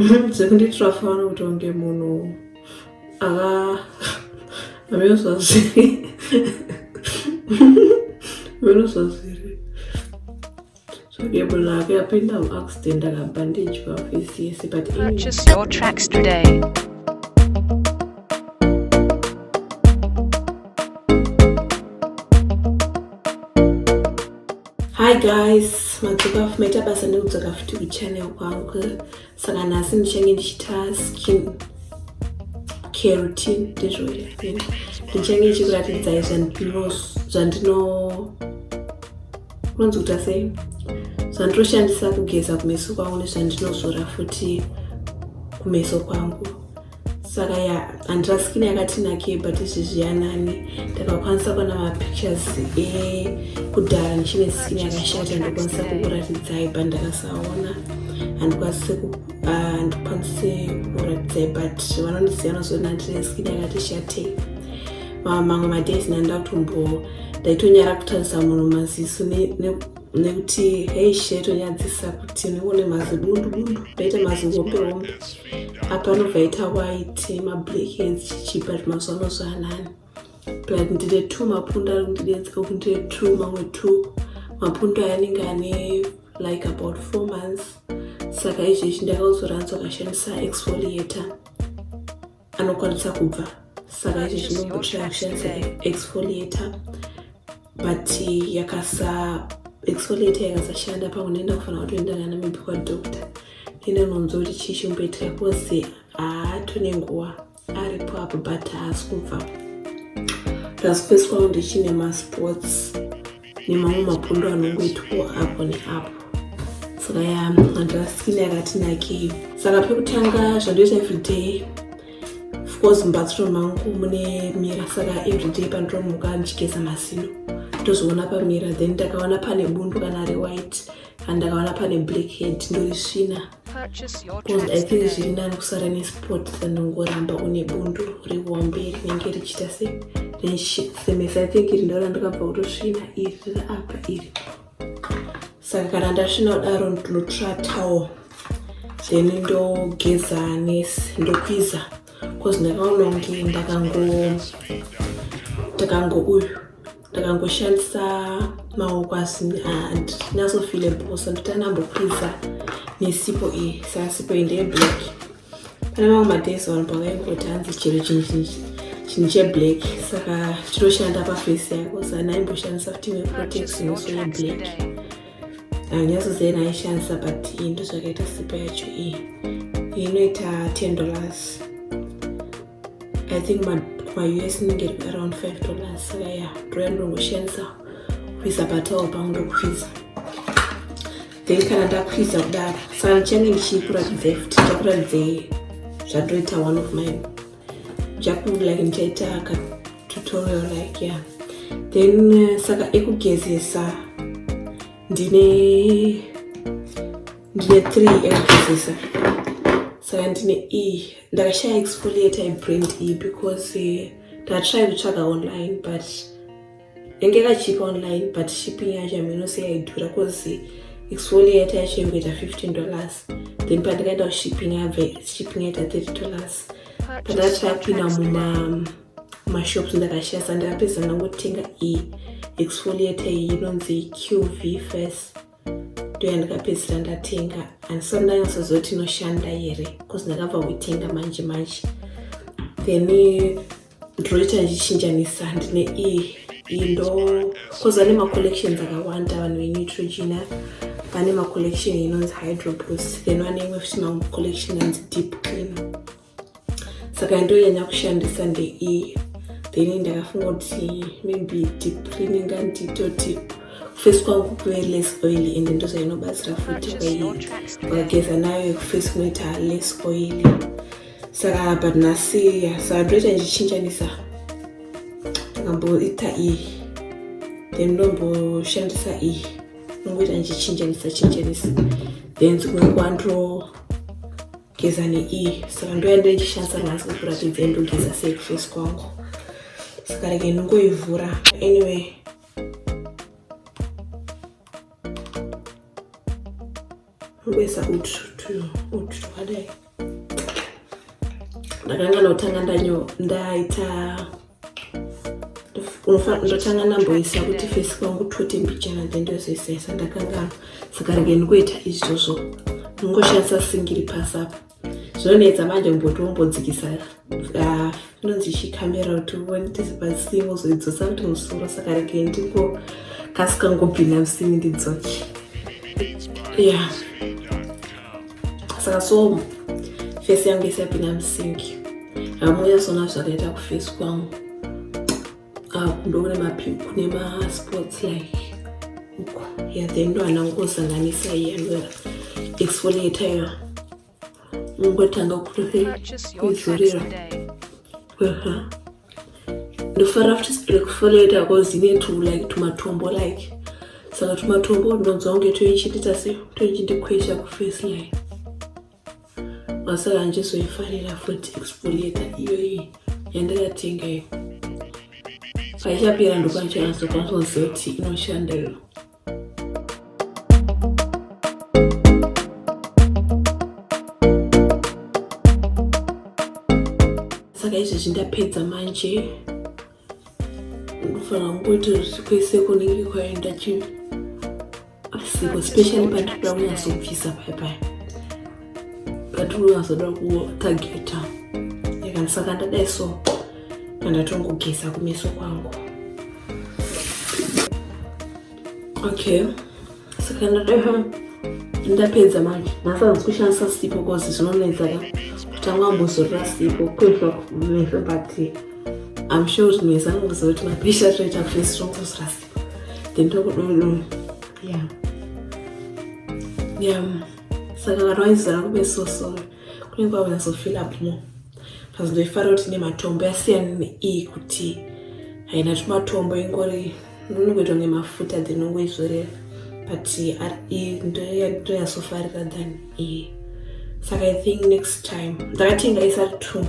Sekunditrafauna kuti wange munhu amezvazviri menozvazviri zvake munhu ake apinda muaccident akabhandejwa face yese but Purchase your tracks today. Hi guys, madzoka fumaita basa nekudzoka futi kuchannel kwangu. Saka nhasi ndichange ndichita skin care routine ndizvo here. Ndichange ndichikuratidzai kunonzi kuita sei, zvandinoshandisa kugeza kumeso kwangu nezvandinozora futi kumeso kwangu. Saka handina skin yakati nakei but izvi yanani. Ndakakwanisa kuona mapictures ekudhara ndichine skin yakashata ndokwanisa kukuratidzai but ndakasaona handikwanise kukuratidzai but vanondiziva vanozoona ndine skin yakati shatei. Mamwe madays ndaitonyara kutarisa munhu maziso nekuti heishi yaitonyadzisa kuti nione mazi bundu ndaita mazi hombe apa anobva aita white mablackheads chichipa kuti mazuva anozvanani but ndine 2 mapundu ari kundidetsa kuti ndine 2 mamwe 2 mapundu aya anenge ane like about 4 months. Saka izvezvi ndakazoranzwa kashandisa exfoliator anokwanisa kubva. Saka izvezvi ndinombotrai kushandisa exfoliator but exfoliator yakasashanda pamwe nenda kufanira kutoenda maybe kwadoctor ine unonzwa kuti chii chimboitika kozi haatone nguva aripo apo but haasi kubva. Ndazifesi kwangu ndichine maspots nemamwe mapundu anongoitwa apo neapo. Saka handina skin yakati nakei. Saka pekutanga zvandoita everyday, of course mubathroom mangu mune mira, saka everyday pandinomuka ndichigeza mazino ndozoona pamira, then ndakaona pane bundu kana ari white and ndakaona pane blackhead ndorisvina because I think zviri nani kusara nespot dzandongoramba une bundu rihombe rinenge richiita semesa. I think iri ndaura ndakabva kutosvina iri riri apa iri. Saka kana ndasvina kudaro ndinotora towel then ndogeza ndokwiza because ndakaona kunge ndakangoshandisa maoko asi handinatsofeelable, so ndotandambokwiza nesipo iyi. Saka sipo iyi ndeyeblack. Pane mamwe madays vanhu pavaingoti hanzi chero chinhu cheblack saka chinoshanda paface yako, saka ndaimboshandisa futi protex inoso yeblack. Hanyatsozei naishandisa but iyi ndozvakaita sipo yacho iyi inoita $10. I think kuma-US inenge iri around $5. Saka ndondoshandisa kuisa patowel pangu ndokwiza. Then kana ndakwiza kudaro, saka ndichange ndichikuratidzai futi ndakuratidzai zvandoita one of mine like ndichaita tutorial like then saka ekugezesa ndine 3 ekugezesa. Saka ndine iyi ndakashaya exfoliator yebrand iyi because ndatry kutsvaga online but yange yakachipa online but shipping yacho aminose yaidhura because exfoliator yacho ingoita $15 then pandikaenda kushipping yaita $30. Pandatry kupinda mumashops ndakashaya ndakapedza ndangotenga iyi exfoliator iyi inonzi QV Face ndoyandikapedzisira ndatenga handisati ndanyatsoziva inoshanda here because ndakabva kuitenga manje. Then ndinoita ndichichinjanisa ndine iyi because vane macollections akawanda vanhu veNeutrogena, vane macollection inonzi Hydro Boost, then vane imwe futi macollection anzi Deep Clean. Saka ndoyanya kushandisa ndeiyi. Then ndakafunga kuti maybe deep cleaning nganditoti face kwangu kuve less oily and ndozvainobatsira futi kwairi ukageza nayo face kunoita less oily. Saka but nhasi saka ndoita ndichichinjanisa ndakamboita iyi then ndomboshandisa iyi nongoita ndichichinjanisa then dzimwe nguva ndogeza neiyi. Saka ndoyanda ndichishandisa nhasi kukuratidzai ndogeza sei kuface kwangu. Saka rege ndingoivhura anyway. Ngoisa utu utwadai ndakanga notanga ndaita ndotanga namboisa kuti face kwangu tote mbichana ndendozesesa ndakanga saka rege ngoita izvozvo ngoshandisa singiri pass up zvonetsa manje mbotombodzinisa inonzi chikamera kuti uone tisipasimo zoidzosa kuti musoro saka rege ndiko kasikangobvina musini ndidzoke saka so face yangu isapinda musingi hamunyazona zvakaita kuface kwangu ndoone kune masports like uko then ndo anangozanganisa iyano exfoliator iyo ngotanga kuizorera ndofara futi exfoliator cause ine tumatombo like saka tumatombo ndonzwa kunge toichitita se toichindikwesha kuface line masaka njizoifarira futi exfoliator iyoyi yandakatenga iyo paichapera ndokwanchanazokwanisoziva kuti inoshanda iyo saka izvezvi ndapedza manje ndofanira kungoti kwese kunenge kwaenda chii asipo especially pandinoda kunyazobvisa paipai patinonazoda kutageta saka ndadai so ndatongogeza kumeso kwangu okay saka ndapedza manje nasanzi kushandisa sipo cause zvinonetsaka kutanga ambozorora sipo kwezva kumeso but I'm sure kuti meza anongoziva kuti mapisha toita face tongozora sipo then tokudodo saka kana waizora kumeso soro kunenge kwakunyazofeel up more pazindoifara kuti nematombo yasiyana neii kuti haina tumatombo ingori nongoitwa nemafuta then nongoizorera but ndoyasofarira than iyi saka I think next time ndakatenga isati 2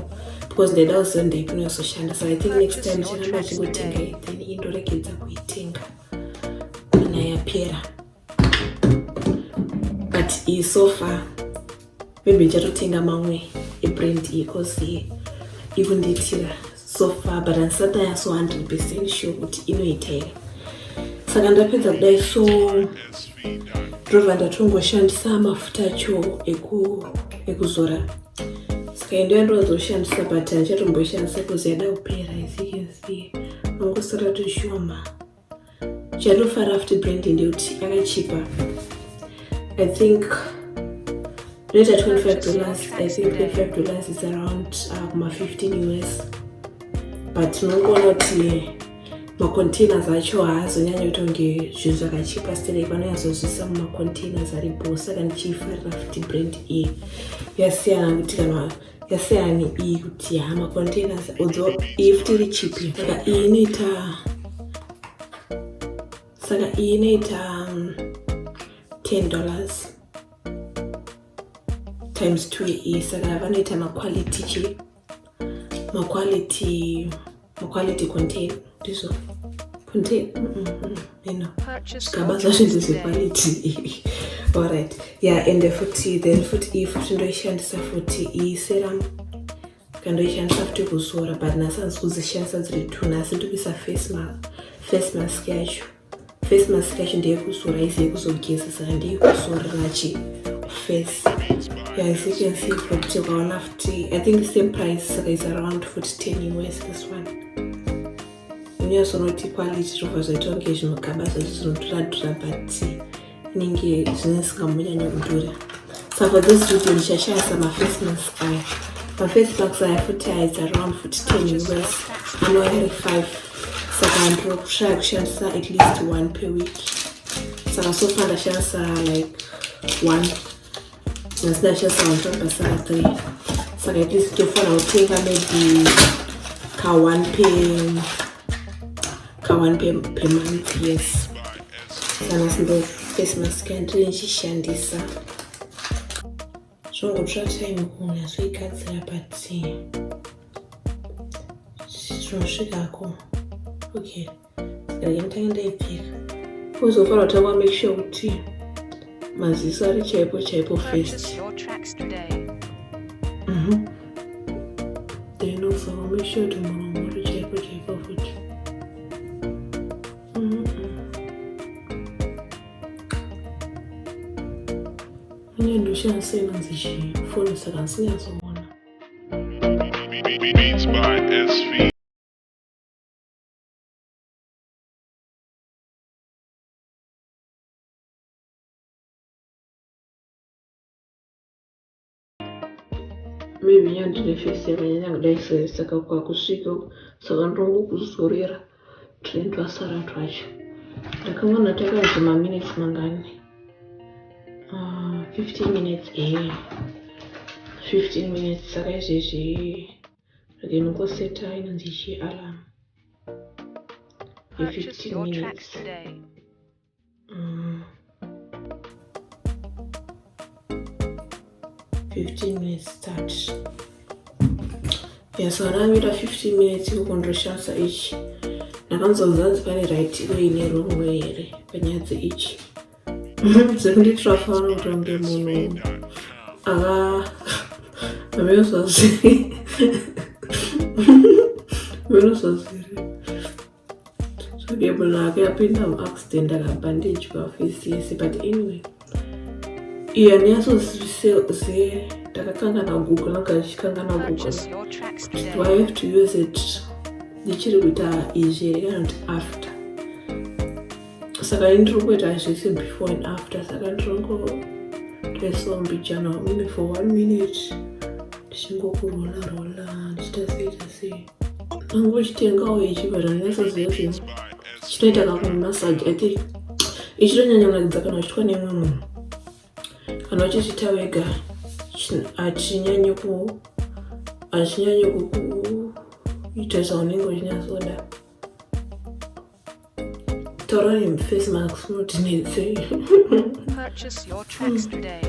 because ndaida kuziva ndaipinozoshanda saka I think next time chinamba chingotenga then indoregedza kuitenga kana yapera but iyi so far maybe ndichatotenga mamwe ebrand iyi cause ikundiitira so far but handisati yaso 100% sure kuti inoita here saka ndapedza kudai so ndobva ndatongoshandisa mafuta acho ekuzora saka ndoya ndozoshandisa but handichatomboshandisa cause yada kupera as you can see angosara toshoma chandofara futi brand ndekuti yakachipa I think later $25 I think $25 is around $15 US but nongoona kuti macontainers acho haazonyanya kutonge zvinhu zvakachipa still vanonyazozvisa mumacontainers aripo saka ndichifarira futi brand iyi yasiyana kuti kana yasiyana neiyi kuti macontainers odzo iyi futi iri chipi saka iyi inoita $10 times 2 iyi saka vanoita maquality contain ndizvo contain gaba zazvinhu zvequality alright and futi then futi ndoishandisa futi iyi serum kandoishandisa futi kuzora but nasanzi kuzishandisa dziri 2 nasi ndikuisa face mask yacho ndeyekuzora isi yekuzogeza saka ndeyekuzorera face as you can see futi ukaona futi I think the same price saka is around $10 US this one unyazonoti quality zvobva zvaita kunge zvinogaba zvacho zvinodhura but inenge zvinesingambonyanya kudhura saka for this video ndichashandisa maface mask aya maface mask aya futi is around $10 US anouya ari 5 saka ndokushaa kushandisa at least 1 per week saka so far ndashandisa like 1 nasindashandisa 1 tobasara 3 saka at least tofanira kutenga maybe ka 1 per month yes sana sindo face mask yandiri nichishandisa zvongotora time kunyazoigadzira but zvinosvikako okay saka ndinotanga ndaipfeka uzofanira kutanga make sure kuti maziso ari chaipo chaipo Purchase first. your tracks today. Then also make sure to murumuru chaipo chaipo futi. Ndoshandise inonzi chifoni saka ndisinyazoona. Beats by SV. Maybe yandine face yamenyanya kudai saka kwakusvika saka ndongokuzorera trend vasara twacho. Ndakaona takaita maminutes mangani. 15 minutes 15 minutes saka izvezvi ndinongoseta inonzi chialarm Purchase 15 your minutes. tracks today. 15 minutes start. So ndamira 15 minutes kukondoshandisa ichi. Ndakanzonzanzi pane right way nerwrong way here panyaya dzeichi. Zvekunditirafauna kuti unge munhu ameswazviri zvake munhu akapinda muaccident akabhandage pafesi yese. But anyway, iyo handinyatsozive ndakakangana google nakachikangana google. Purchase your tracks today. Do I have to use it ndichiri kuita izvi here kana kuti after? Saka ndiri kuita zvese before and after. Saka ndirongotoisawo mbijana maybe for 1 minute ndichingokurola ndichita sei. Nangochitengawo ichi but handinyasoziva kuti chinoita kakumasaji. I think ichitonyanya kunakidza kana uchitwa nemumwe munhu. Kana uchichita wega hachinyanyi kuita zvaunenge uchinyatsoda. Taurari face mask unodinetsei. Purchase your tracks today.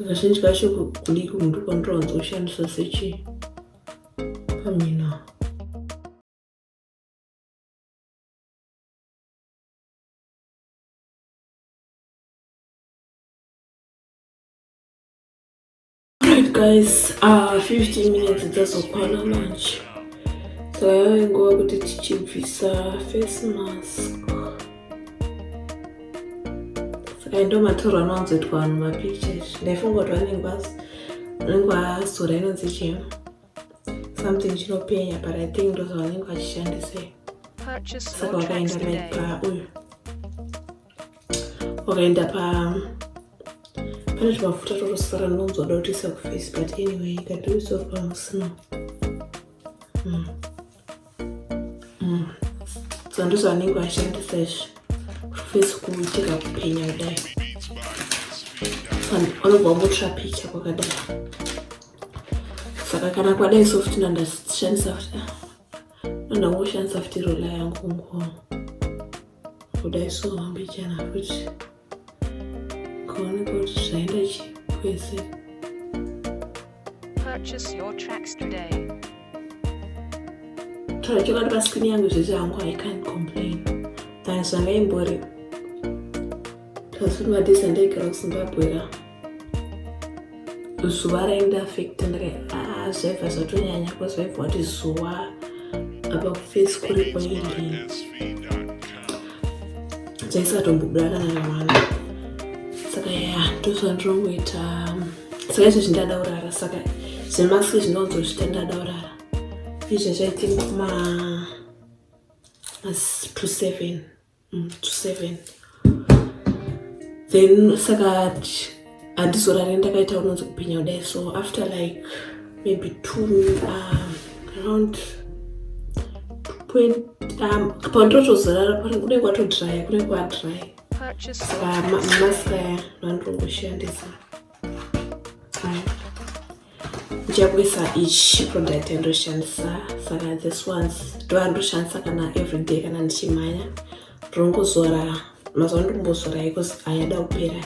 Kazhinji kacho kudiki munhu kwandinowanza kushandisa sechi pamina. Alright guys, 15 minutes dzazokwana manje. Saka yave nguva kuti tichibvisa face mask. Saka ndo matoro anowanzoitwa vanhu mapictures. Ndaifunga kuti vanenge vazora inonzi chii something chinopenya, but I think ndo zvavanenge vachishandisa. Purchase Saka your tracks wakaenda like today. pauyu wakaenda pane tumafuta totosara ndinonzoda kutoisa kuface, but anyway ikatiisawo pamusino. Saka ndo zvavanenge vashandisa izvi kuface kuitira kupenya kudai. Vanobva vangotrapicha kwakadai. Saka kana kwadai sofuti ndandashandisa futi ndangoshandisa futi rola yangu nguva kudai so mbichana futi kaoneka kuti zvaenda chikwese. Purchase your tracks today. Taura kuti paskrini yangu zvese hangu I can't complain. Tani zvangaimbori tasuri madhisi andaigara kuZimbabwe ra zuva raindaafekta zvaibva zvatonyanya because vaibva kuti zuva apa kuface kuri oili dzaisatombobuda kana navanhu. Saka ndozvandirongoita. Saka izvo zvindada urara. Saka zvemaski zvinonzozvita ndada urara izvezvo I think to 7 then saka handizorari ndakaita unonzi kupenya kudai. So after like maybe 2 around pandotozorara kunenge kwatodry kunenge kwadry. Purchase Saka your tracks today. mask aya ndandongoshandisa. Ndichakuisa each product yandoshandisa. Saka this ones ndovandoshandisa kana everyday kana ndichimhanya. Ndongozora mazuva ndombozora because ayada kupera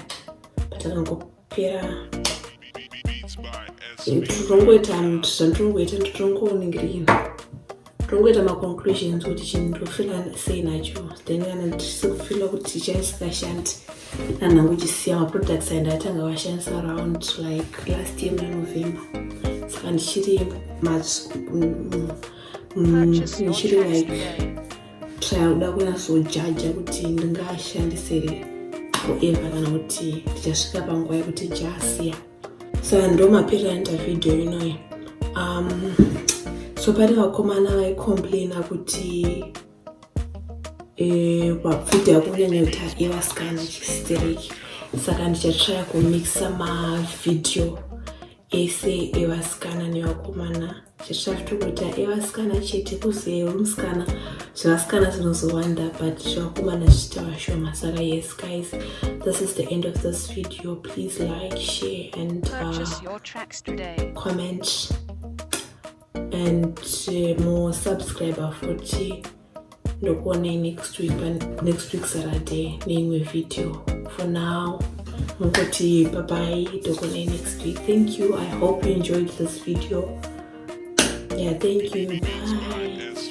but akangopera. Ndongoita zvandinongoita ndongoningirira tongoita maconclusions kuti chinhu ndofila sei nacho, then kana ndisikufila kuti chaisikashandi nanhangu chisiya maproducts andatanga washandisa around like last year November. Saka ndichiri Purchase your like tracks today. try kuda kunyazojaja kuti ndingashandise forever kana kuti ndichasvika panguva yekuti jasiya. Saka ndomapera enda video inoyi. So pane vakomana vaicomplaina kuti video yako kunyanyota evasikana chistereki. Saka ndichatry kumixa mavideo ese evasikana nevakomana. Ndichatry kuita evasikana chete kuze musikana zvevasikana zvinozowanda but zvevakomana zvichita vashoma. Saka yes guys, this is the end of this video. Please like, share and Purchase your tracks today. comment and more subscriber futhi ndokuone next week Saturday neimwe video. For now ngoti bye bye, ndokuone next week. Thank you, I hope you enjoyed this video. Yeah, thank you, bye.